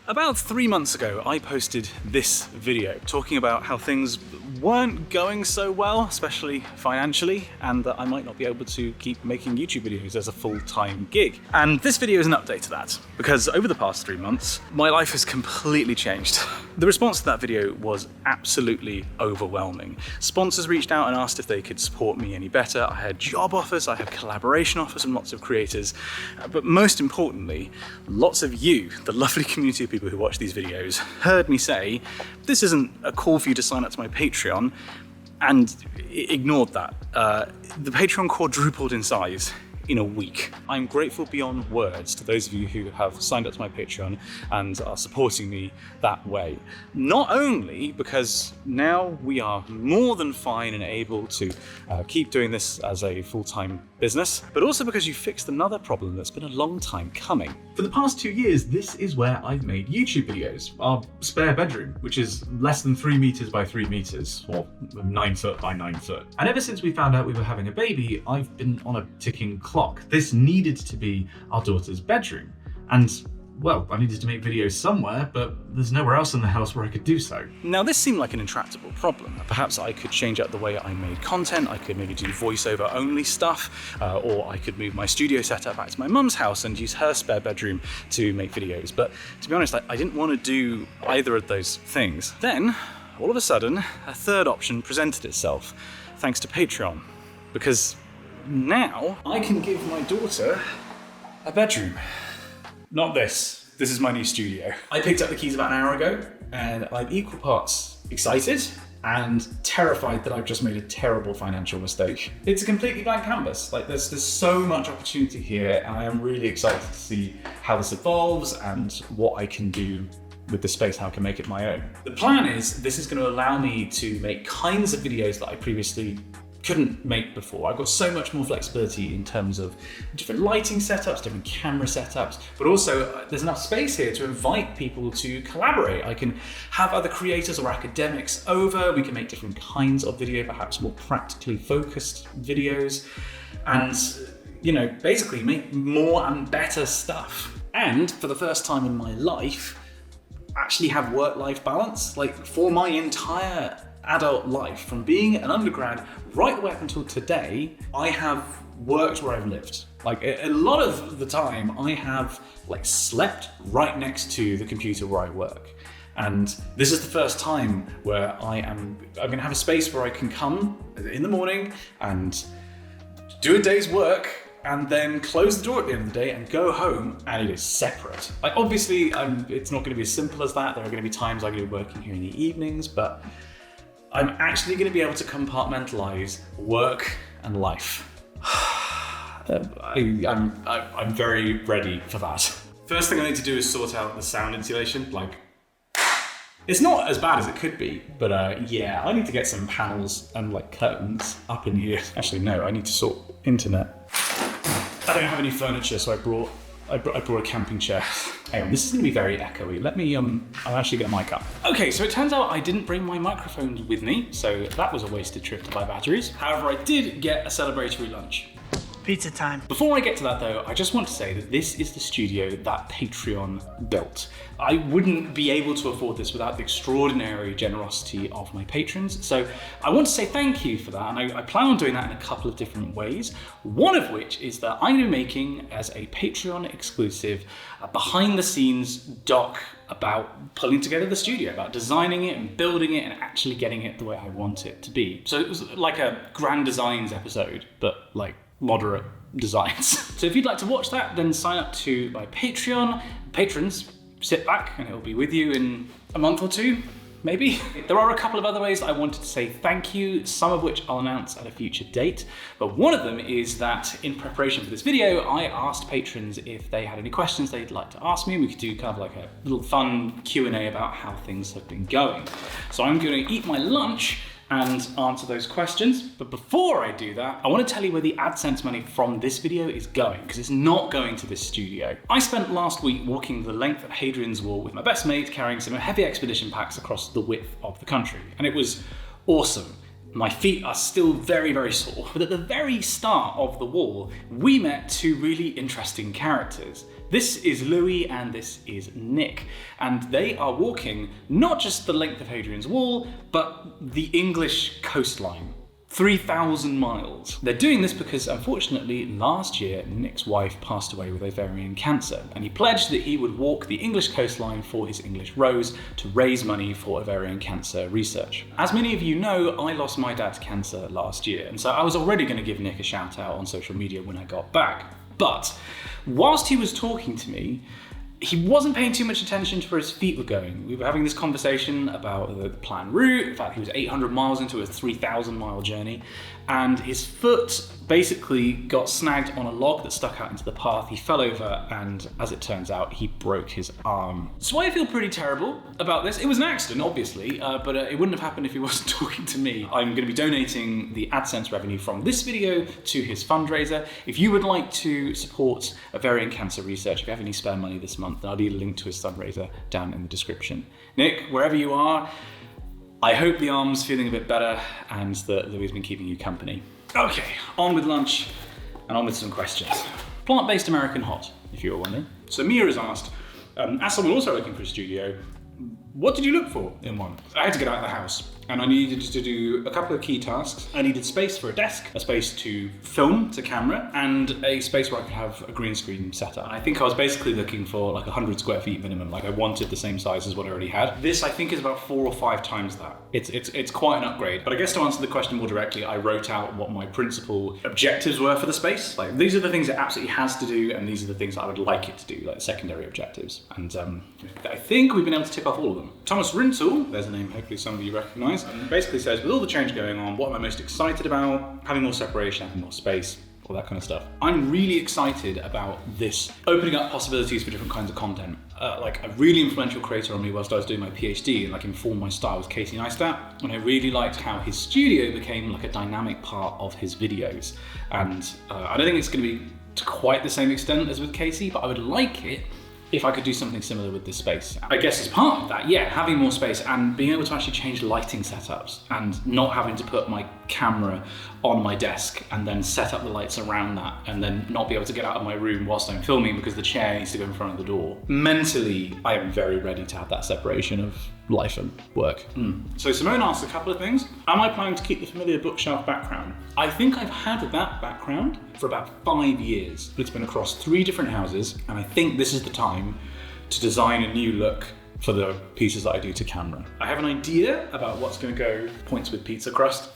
About 3 months ago, I posted this video talking about how things weren't going so well, especially financially, and that I might not be able to keep making YouTube videos as a full-time gig. And this video is an update to that, because over the past 3 months, my life has completely changed. The response to that video was absolutely overwhelming. Sponsors reached out and asked if they could support me any better. I had job offers, I had collaboration offers from lots of creators, but most importantly, lots of you, the lovely community of people who watch these videos, heard me say, this isn't a call for you to sign up to my Patreon, and ignored that. The Patreon quadrupled in size in a week. I'm grateful beyond words to those of you who have signed up to my Patreon and are supporting me that way. Not only because now we are more than fine and able to keep doing this as a full-time business, but also because you fixed another problem that's been a long time coming. For the past 2 years, this is where I've made YouTube videos. Our spare bedroom, which is less than 3 meters by 3 meters, or 9 foot by 9 foot. And ever since we found out we were having a baby, I've been on a ticking clock. This needed to be our daughter's bedroom. And well, I needed to make videos somewhere, but there's nowhere else in the house where I could do so. Now, this seemed like an intractable problem. Perhaps I could change up the way I made content, I could maybe do voiceover only stuff, or I could move my studio setup back to my mum's house and use her spare bedroom to make videos. But to be honest, I didn't want to do either of those things. Then, all of a sudden, a third option presented itself, thanks to Patreon. Because now I can give my daughter a bedroom. Not this. This is my new studio. I picked up the keys about an hour ago, and I'm equal parts excited and terrified that I've just made a terrible financial mistake. It's a completely blank canvas. Like there's so much opportunity here, and I am really excited to see how this evolves and what I can do with the space, how I can make it my own. The plan is this is going to allow me to make kinds of videos that I previously couldn't make before. I've got so much more flexibility in terms of different lighting setups, different camera setups, but also there's enough space here to invite people to collaborate. I can have other creators or academics over, we can make different kinds of video, perhaps more practically focused videos, and basically make more and better stuff. And for the first time in my life, actually have work-life balance. Like for my entire adult life, from being an undergrad right the way up until today, I have worked where I've lived. Like a lot of the time I have slept right next to the computer where I work. And this is the first time where I'm gonna have a space where I can come in the morning and do a day's work and then close the door at the end of the day and go home, and it is separate. Obviously, it's not gonna be as simple as that. There are gonna be times I'm gonna be working here in the evenings, but I'm actually going to be able to compartmentalize work and life. I'm very ready for that. First thing I need to do is sort out the sound insulation. It's not as bad as it could be, but yeah, I need to get some panels and curtains up in here. Actually, no, I need to sort internet. I don't have any furniture, so I brought a camping chair. Hang on, this is gonna be very echoey. Let me, I'll actually get a mic up. Okay, so it turns out I didn't bring my microphones with me, so that was a wasted trip to buy batteries. However, I did get a celebratory lunch. Pizza time. Before I get to that though, I just want to say that this is the studio that Patreon built. I wouldn't be able to afford this without the extraordinary generosity of my patrons. So I want to say thank you for that, and I plan on doing that in a couple of different ways. One of which is that I'm going to be making, as a Patreon exclusive, a behind the scenes doc about pulling together the studio, about designing it and building it and actually getting it the way I want it to be. So it was like a grand designs episode, but moderate designs. So if you'd like to watch that, then sign up to my Patreon. Patrons, sit back and it'll be with you in a month or two, maybe. There are a couple of other ways I wanted to say thank you, some of which I'll announce at a future date. But one of them is that in preparation for this video, I asked patrons if they had any questions they'd like to ask me. We could do kind of a little fun Q&A about how things have been going. So I'm going to eat my lunch and answer those questions. But before I do that, I want to tell you where the AdSense money from this video is going, because it's not going to this studio. I spent last week walking the length of Hadrian's Wall with my best mate, carrying some heavy expedition packs across the width of the country. And it was awesome. My feet are still very, very sore. But at the very start of the wall, we met two really interesting characters. This is Louis and this is Nick. And they are walking not just the length of Hadrian's Wall, but the English coastline. 3,000 miles. They're doing this because, unfortunately, last year, Nick's wife passed away with ovarian cancer, and he pledged that he would walk the English coastline for his English rose to raise money for ovarian cancer research. As many of you know, I lost my dad to cancer last year, and so I was already going to give Nick a shout out on social media when I got back. But whilst he was talking to me, he wasn't paying too much attention to where his feet were going. We were having this conversation about the planned route. In fact, he was 800 miles into a 3,000 mile journey, and his foot basically got snagged on a log that stuck out into the path. He fell over, and as it turns out, he broke his arm. So I feel pretty terrible about this. It was an accident, obviously, but it wouldn't have happened if he wasn't talking to me. I'm going to be donating the AdSense revenue from this video to his fundraiser. If you would like to support ovarian cancer research, if you have any spare money this month, then I'll leave a link to his fundraiser down in the description. Nick, wherever you are, I hope the arm's feeling a bit better and that Louis has been keeping you company. Okay, on with lunch and on with some questions. Plant-based American hot, if you were wondering. So Mia has asked, as someone also looking for a studio, what did you look for in one? I had to get out of the house and I needed to do a couple of key tasks. I needed space for a desk, a space to film to camera, and a space where I could have a green screen set up. I think I was basically looking for like 100 square feet minimum. Like I wanted the same size as what I already had. This I think is about 4 or 5 times that. It's quite an upgrade. But I guess to answer the question more directly, I wrote out what my principal objectives were for the space. Like these are the things it absolutely has to do, and these are the things I would like it to do, like secondary objectives. And I think we've been able to tick off all of them. Thomas Rintel, there's a name hopefully some of you recognise, basically says, with all the change going on, what am I most excited about? Having more separation, having more space, all that kind of stuff. I'm really excited about this opening up possibilities for different kinds of content. Like a really influential creator on me whilst I was doing my PhD and like informed my style was Casey Neistat, and I really liked how his studio became like a dynamic part of his videos. And I don't think it's going to be to quite the same extent as with Casey, but I would like it if I could do something similar with this space. I guess as part of that, yeah, having more space and being able to actually change lighting setups and not having to put my camera on my desk and then set up the lights around that and then not be able to get out of my room whilst I'm filming because the chair needs to go in front of the door. Mentally, I am very ready to have that separation of life and work. So Simone asked a couple of things. Am I planning to keep the familiar bookshelf background? I think I've had that background for about 5 years. It's been across 3 different houses, and I think this is the time to design a new look for the pieces that I do to camera. I have an idea about what's going to go points with pizza crust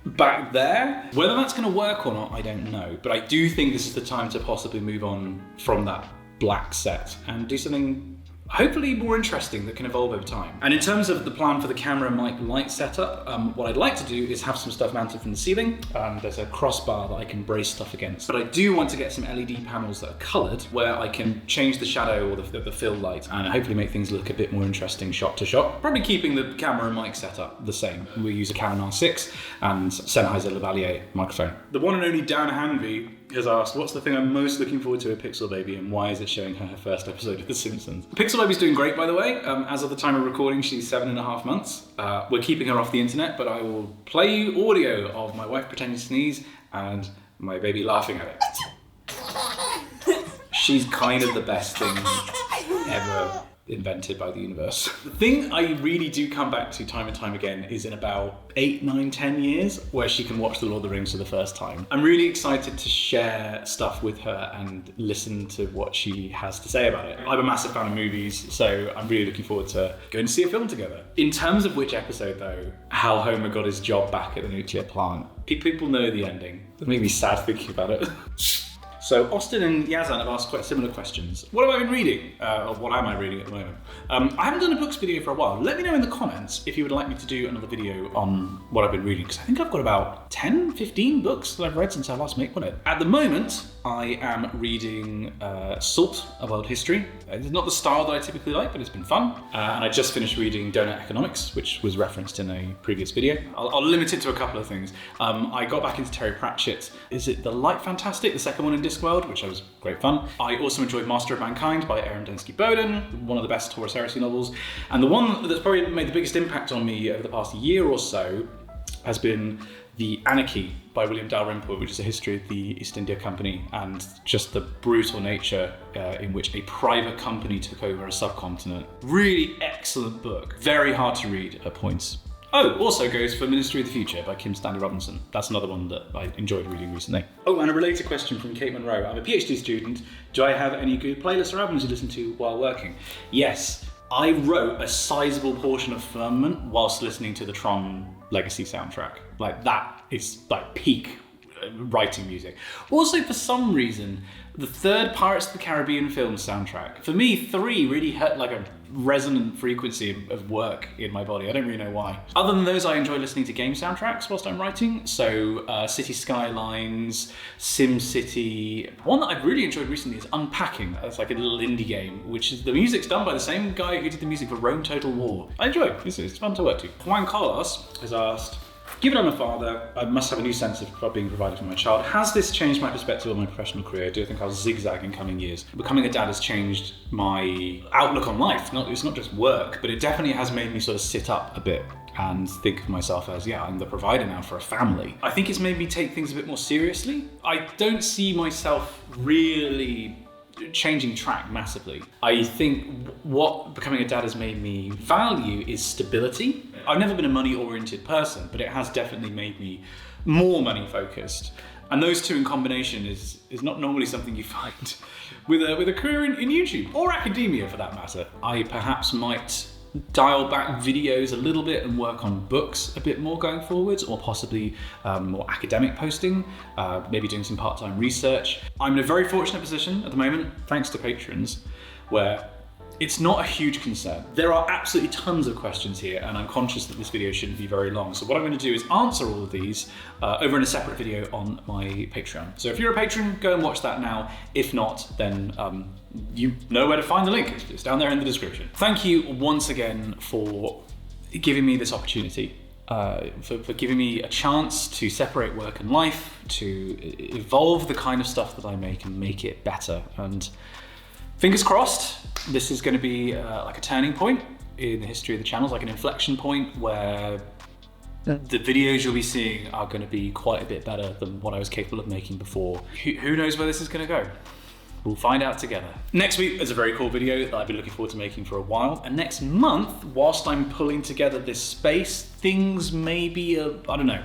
back there. Whether that's going to work or not, I don't know. But I do think this is the time to possibly move on from that black set and do something hopefully more interesting that can evolve over time. And in terms of the plan for the camera mic light setup, what I'd like to do is have some stuff mounted from the ceiling. There's a crossbar that I can brace stuff against. But I do want to get some LED panels that are coloured where I can change the shadow or the fill light and hopefully make things look a bit more interesting shot to shot. Probably keeping the camera and mic setup the same. We use a Canon R6 and Sennheiser lavalier microphone. The one and only Dan Hanvey has asked, what's the thing I'm most looking forward to at Pixel Baby and why is it showing her first episode of The Simpsons? Pixel Baby's doing great, by the way. As of the time of recording, she's 7.5 months. We're keeping her off the internet, but I will play you audio of my wife pretending to sneeze and my baby laughing at it. She's kind of the best thing ever invented by the universe. The thing I really do come back to time and time again is in about 8, 9, 10 years where she can watch The Lord of the Rings for the first time. I'm really excited to share stuff with her and listen to what she has to say about it. I'm a massive fan of movies, so I'm really looking forward to going to see a film together. In terms of which episode though, how Homer got his job back at the nuclear plant, people know the ending. It made me sad thinking about it. So Austin and Yazan have asked quite similar questions. What have I been reading? Or what am I reading at the moment? I haven't done a books video for a while. Let me know in the comments if you would like me to do another video on what I've been reading, because I think I've got about 10, 15 books that I've read since I last made one. At the moment, I am reading Salt, A World History. It's not the style that I typically like, but it's been fun. And I just finished reading Donut Economics, which was referenced in a previous video. I'll limit it to a couple of things. I got back into Terry Pratchett's, is it The Light Fantastic? The second one in Discworld, which was great fun. I also enjoyed Master of Mankind by Aaron Densky-Bowden, one of the best Horus Heresy novels. And the one that's probably made the biggest impact on me over the past year or so has been The Anarchy by William Dalrymple, which is a history of the East India Company and just the brutal nature in which a private company took over a subcontinent. Really excellent book. Very hard to read at points. Oh, also goes for Ministry of the Future by Kim Stanley Robinson. That's another one that I enjoyed reading recently. Oh, and a related question from Kate Monroe. I'm a PhD student. Do I have any good playlists or albums you listen to while working? Yes. I wrote a sizable portion of Firmament whilst listening to the Tron Legacy soundtrack. Like, that is like peak writing music. Also, for some reason, the third Pirates of the Caribbean film soundtrack, for me, 3 really hit like a resonant frequency of work in my body. I don't really know why. Other than those, I enjoy listening to game soundtracks whilst I'm writing. So City Skylines, Sim City. One that I've really enjoyed recently is Unpacking. That's like a little indie game, which is, the music's done by the same guy who did the music for Rome Total War. I enjoy it. It's fun to work to. Juan Carlos has asked, given I'm a father, I must have a new sense of being provided for my child. Has this changed my perspective on my professional career? Do I think I'll zigzag in coming years? Becoming a dad has changed my outlook on life. It's not just work, but it definitely has made me sort of sit up a bit and think of myself as, yeah, I'm the provider now for a family. I think it's made me take things a bit more seriously. I don't see myself really changing track massively. I think what becoming a dad has made me value is stability. I've never been a money-oriented person, but it has definitely made me more money-focused. And those two in combination is not normally something you find with a career in YouTube, or academia for that matter. I perhaps might dial back videos a little bit and work on books a bit more going forwards, or possibly more academic posting, maybe doing some part-time research. I'm in a very fortunate position at the moment, thanks to patrons, where it's not a huge concern. There are absolutely tons of questions here, and I'm conscious that this video shouldn't be very long. So what I'm going to do is answer all of these over in a separate video on my Patreon. So if you're a patron, go and watch that now. If not, then you know where to find the link. It's down there in the description. Thank you once again for giving me this opportunity, for giving me a chance to separate work and life, to evolve the kind of stuff that I make and make it better. And fingers crossed, this is going to be like a turning point in the history of the channel, like an inflection point where the videos you'll be seeing are going to be quite a bit better than what I was capable of making before. Who knows where this is going to go? We'll find out together. Next week is a very cool video that I've been looking forward to making for a while. And next month, whilst I'm pulling together this space, things may be, I don't know,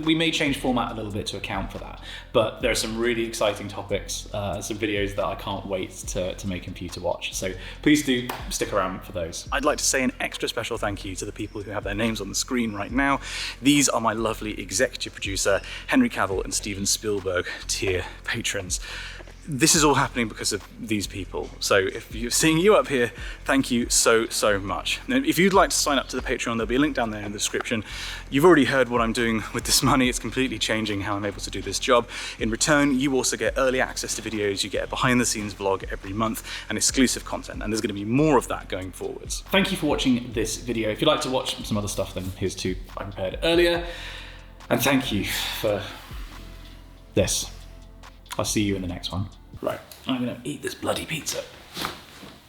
we may change format a little bit to account for that. But there are some really exciting topics, some videos that I can't wait to make and for you to watch. So please do stick around for those. I'd like to say an extra special thank you to the people who have their names on the screen right now. These are my lovely executive producer, Henry Cavill and Steven Spielberg tier patrons. This is all happening because of these people. So if you're seeing you up here, thank you so much. And if you'd like to sign up to the Patreon, there'll be a link down there in the description. You've already heard what I'm doing with this money. It's completely changing how I'm able to do this job. In return, you also get early access to videos. You get a behind the scenes vlog every month and exclusive content. And there's gonna be more of that going forwards. Thank you for watching this video. If you'd like to watch some other stuff, then here's two I prepared earlier. And thank you for this. I'll see you in the next one. Right, I'm gonna eat this bloody pizza.